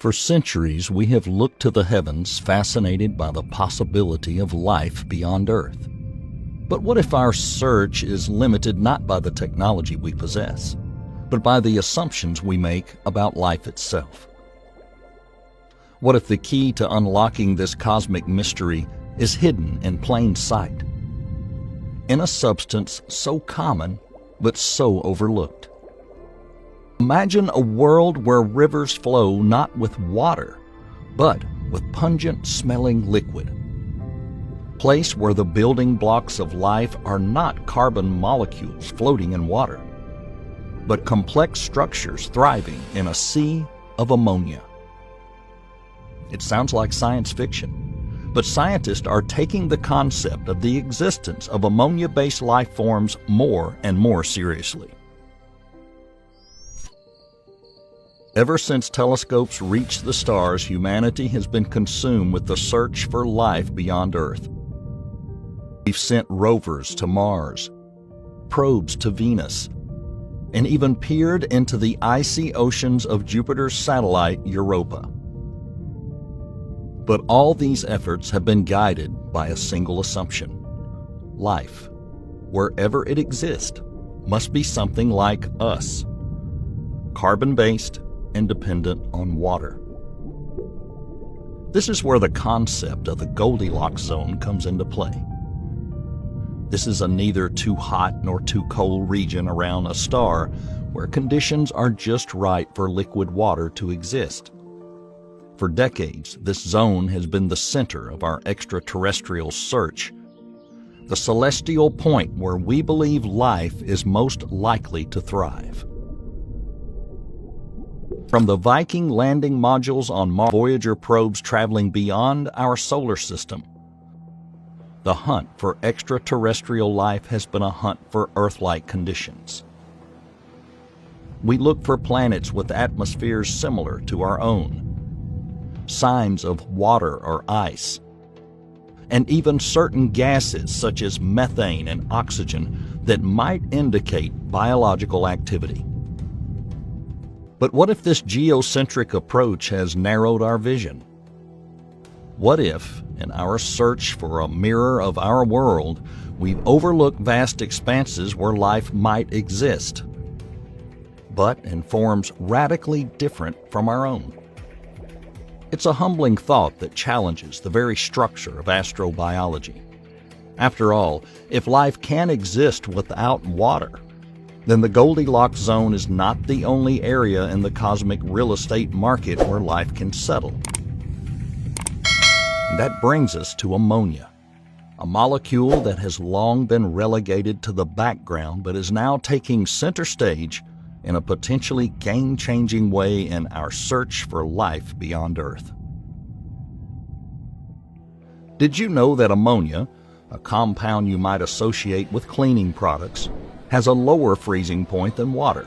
For centuries, we have looked to the heavens, fascinated by the possibility of life beyond Earth. But what if our search is limited not by the technology we possess, but by the assumptions we make about life itself? What if the key to unlocking this cosmic mystery is hidden in plain sight, in a substance so common but so overlooked? Imagine a world where rivers flow not with water, but with pungent-smelling liquid. Place where the building blocks of life are not carbon molecules floating in water, but complex structures thriving in a sea of ammonia. It sounds like science fiction, but scientists are taking the concept of the existence of ammonia-based life forms more and more seriously. Ever since telescopes reached the stars, humanity has been consumed with the search for life beyond Earth. We've sent rovers to Mars, probes to Venus, and even peered into the icy oceans of Jupiter's satellite, Europa. But all these efforts have been guided by a single assumption. Life, wherever it exists, must be something like us, carbon-based and dependent on water. This is where the concept of the Goldilocks zone comes into play. This is a neither too hot nor too cold region around a star where conditions are just right for liquid water to exist. For decades, this zone has been the center of our extraterrestrial search, the celestial point where we believe life is most likely to thrive. From the Viking landing modules on Mars, Voyager probes traveling beyond our solar system, the hunt for extraterrestrial life has been a hunt for Earth-like conditions. We look for planets with atmospheres similar to our own, signs of water or ice, and even certain gases such as methane and oxygen that might indicate biological activity. But what if this geocentric approach has narrowed our vision? What if, in our search for a mirror of our world, we've overlooked vast expanses where life might exist, but in forms radically different from our own? It's a humbling thought that challenges the very structure of astrobiology. After all, if life can exist without water, then the Goldilocks zone is not the only area in the cosmic real estate market where life can settle. And that brings us to ammonia, a molecule that has long been relegated to the background but is now taking center stage in a potentially game-changing way in our search for life beyond Earth. Did you know that ammonia, a compound you might associate with cleaning products, has a lower freezing point than water,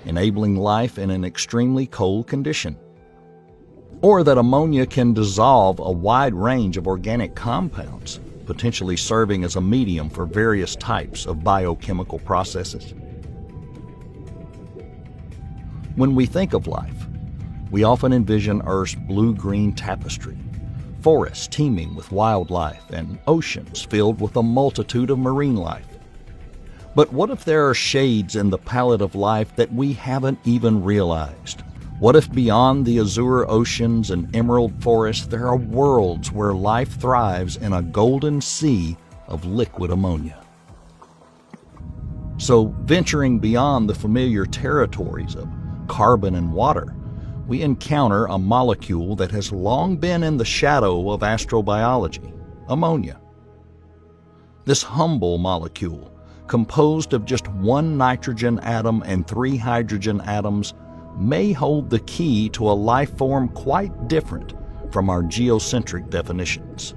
enabling life in an extremely cold condition? Or that ammonia can dissolve a wide range of organic compounds, potentially serving as a medium for various types of biochemical processes? When we think of life, we often envision Earth's blue-green tapestry, forests teeming with wildlife, and oceans filled with a multitude of marine life. But what if there are shades in the palette of life that we haven't even realized? What if beyond the azure oceans and emerald forests there are worlds where life thrives in a golden sea of liquid ammonia? So, venturing beyond the familiar territories of carbon and water, we encounter a molecule that has long been in the shadow of astrobiology, ammonia. This humble molecule, composed of just one nitrogen atom and 3 hydrogen atoms, may hold the key to a life form quite different from our geocentric definitions.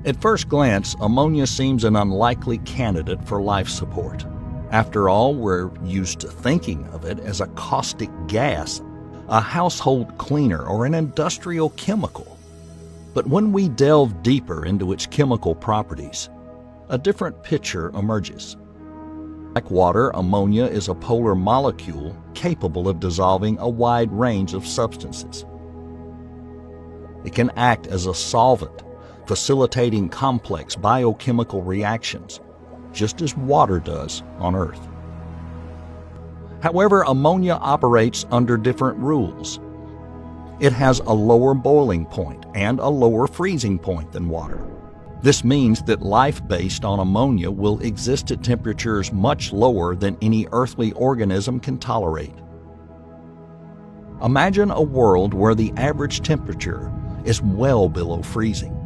At first glance, ammonia seems an unlikely candidate for life support. After all, we're used to thinking of it as a caustic gas, a household cleaner, or an industrial chemical. But when we delve deeper into its chemical properties, a different picture emerges. Like water, ammonia is a polar molecule capable of dissolving a wide range of substances. It can act as a solvent, facilitating complex biochemical reactions, just as water does on Earth. However, ammonia operates under different rules. It has a lower boiling point and a lower freezing point than water. This means that life based on ammonia will exist at temperatures much lower than any earthly organism can tolerate. Imagine a world where the average temperature is well below freezing,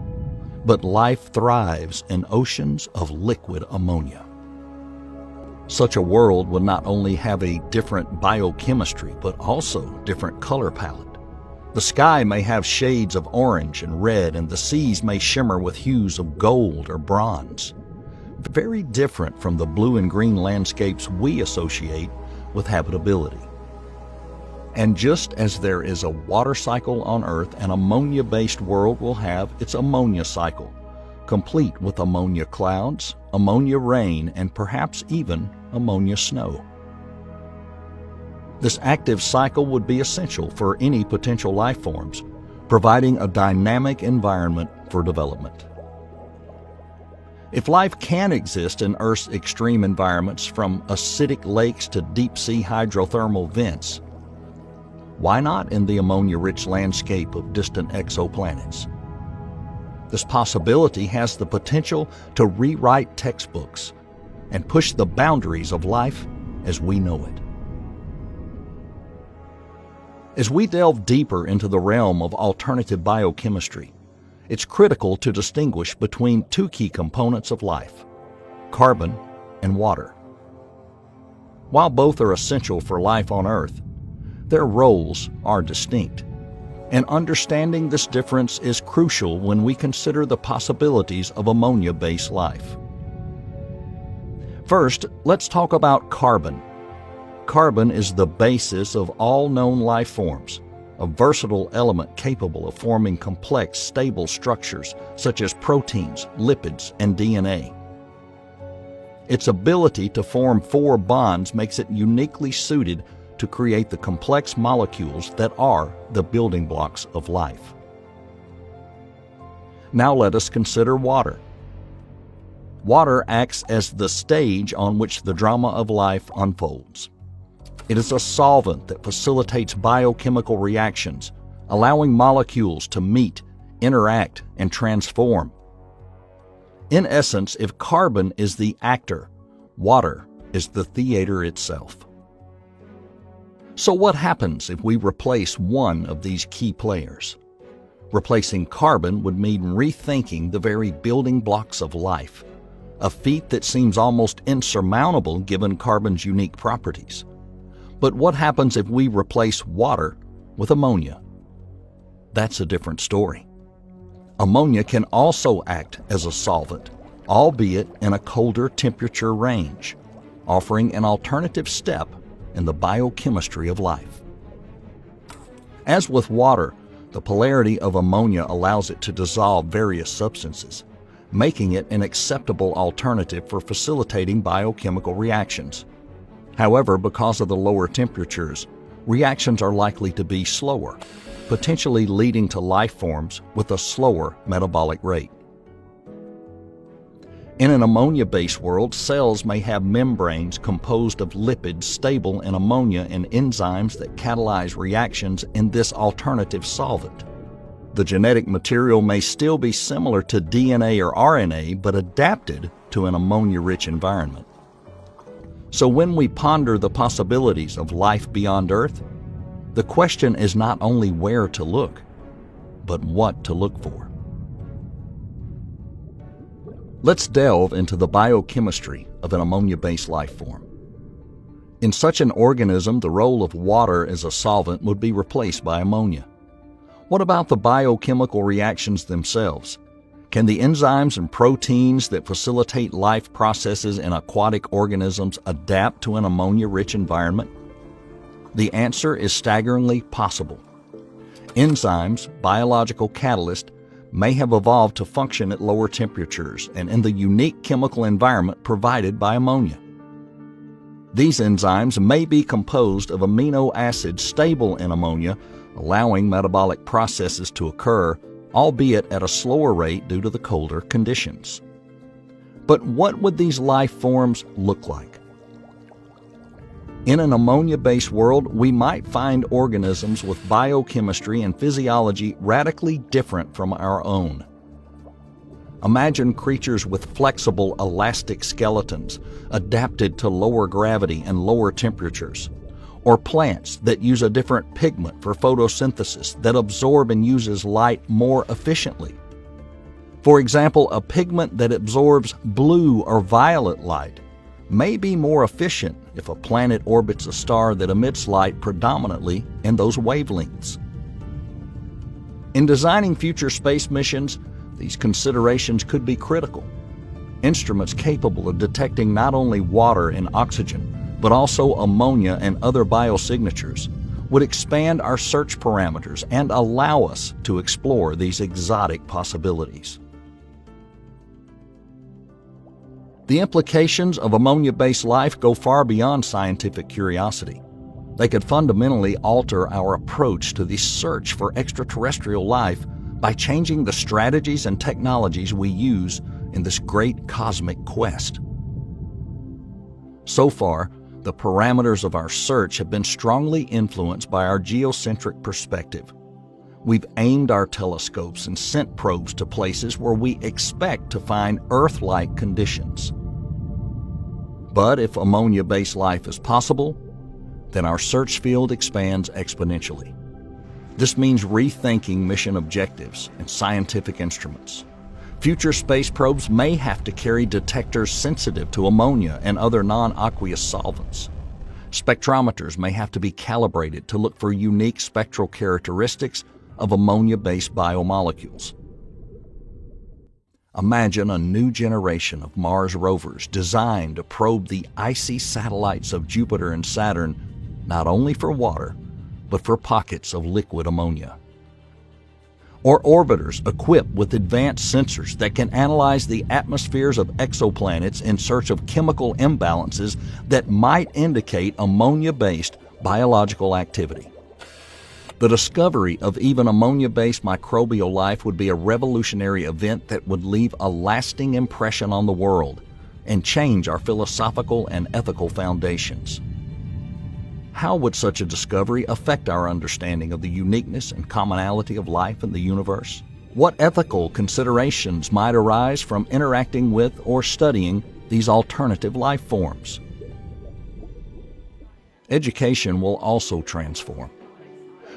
but life thrives in oceans of liquid ammonia. Such a world would not only have a different biochemistry, but also different color palette. The sky may have shades of orange and red, and the seas may shimmer with hues of gold or bronze. Very different from the blue and green landscapes we associate with habitability. And just as there is a water cycle on Earth, an ammonia-based world will have its ammonia cycle, complete with ammonia clouds, ammonia rain, and perhaps even ammonia snow. This active cycle would be essential for any potential life forms, providing a dynamic environment for development. If life can exist in Earth's extreme environments, from acidic lakes to deep-sea hydrothermal vents, why not in the ammonia-rich landscape of distant exoplanets? This possibility has the potential to rewrite textbooks and push the boundaries of life as we know it. As we delve deeper into the realm of alternative biochemistry, it's critical to distinguish between two key components of life: carbon and water. While both are essential for life on Earth, their roles are distinct, and understanding this difference is crucial when we consider the possibilities of ammonia-based life. First, let's talk about carbon. Carbon is the basis of all known life forms, a versatile element capable of forming complex, stable structures such as proteins, lipids, and DNA. Its ability to form four bonds makes it uniquely suited to create the complex molecules that are the building blocks of life. Now let us consider water. Water acts as the stage on which the drama of life unfolds. It is a solvent that facilitates biochemical reactions, allowing molecules to meet, interact, and transform. In essence, if carbon is the actor, water is the theater itself. So what happens if we replace one of these key players? Replacing carbon would mean rethinking the very building blocks of life, a feat that seems almost insurmountable given carbon's unique properties. But what happens if we replace water with ammonia? That's a different story. Ammonia can also act as a solvent, albeit in a colder temperature range, offering an alternative step in the biochemistry of life. As with water, the polarity of ammonia allows it to dissolve various substances, making it an acceptable alternative for facilitating biochemical reactions. However, because of the lower temperatures, reactions are likely to be slower, potentially leading to life forms with a slower metabolic rate. In an ammonia-based world, cells may have membranes composed of lipids stable in ammonia and enzymes that catalyze reactions in this alternative solvent. The genetic material may still be similar to DNA or RNA, but adapted to an ammonia-rich environment. So when we ponder the possibilities of life beyond Earth, the question is not only where to look, but what to look for. Let's delve into the biochemistry of an ammonia-based life form. In such an organism, the role of water as a solvent would be replaced by ammonia. What about the biochemical reactions themselves? Can the enzymes and proteins that facilitate life processes in aquatic organisms adapt to an ammonia-rich environment? The answer is staggeringly possible. Enzymes, biological catalysts, may have evolved to function at lower temperatures and in the unique chemical environment provided by ammonia. These enzymes may be composed of amino acids stable in ammonia, allowing metabolic processes to occur, albeit at a slower rate due to the colder conditions. But what would these life forms look like? In an ammonia-based world, we might find organisms with biochemistry and physiology radically different from our own. Imagine creatures with flexible, elastic skeletons, adapted to lower gravity and lower temperatures, or plants that use a different pigment for photosynthesis that absorb and uses light more efficiently. For example, a pigment that absorbs blue or violet light may be more efficient if a planet orbits a star that emits light predominantly in those wavelengths. In designing future space missions, these considerations could be critical. Instruments capable of detecting not only water and oxygen, but also ammonia and other biosignatures would expand our search parameters and allow us to explore these exotic possibilities. The implications of ammonia-based life go far beyond scientific curiosity. They could fundamentally alter our approach to the search for extraterrestrial life by changing the strategies and technologies we use in this great cosmic quest. So far, the parameters of our search have been strongly influenced by our geocentric perspective. We've aimed our telescopes and sent probes to places where we expect to find Earth-like conditions. But if ammonia-based life is possible, then our search field expands exponentially. This means rethinking mission objectives and scientific instruments. Future space probes may have to carry detectors sensitive to ammonia and other non-aqueous solvents. Spectrometers may have to be calibrated to look for unique spectral characteristics of ammonia-based biomolecules. Imagine a new generation of Mars rovers designed to probe the icy satellites of Jupiter and Saturn, not only for water, but for pockets of liquid ammonia. Or orbiters equipped with advanced sensors that can analyze the atmospheres of exoplanets in search of chemical imbalances that might indicate ammonia-based biological activity. The discovery of even ammonia-based microbial life would be a revolutionary event that would leave a lasting impression on the world and change our philosophical and ethical foundations. How would such a discovery affect our understanding of the uniqueness and commonality of life in the universe? What ethical considerations might arise from interacting with or studying these alternative life forms? Education will also transform.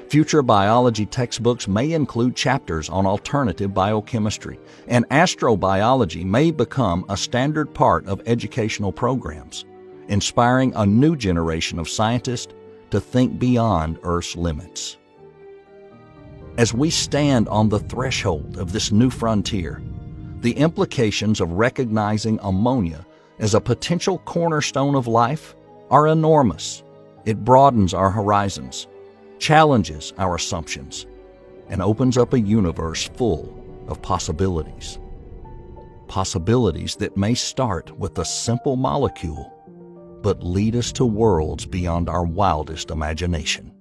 Future biology textbooks may include chapters on alternative biochemistry, and astrobiology may become a standard part of educational programs, inspiring a new generation of scientists to think beyond Earth's limits. As we stand on the threshold of this new frontier, the implications of recognizing ammonia as a potential cornerstone of life are enormous. It broadens our horizons, challenges our assumptions, and opens up a universe full of possibilities. Possibilities that may start with a simple molecule, but lead us to worlds beyond our wildest imagination.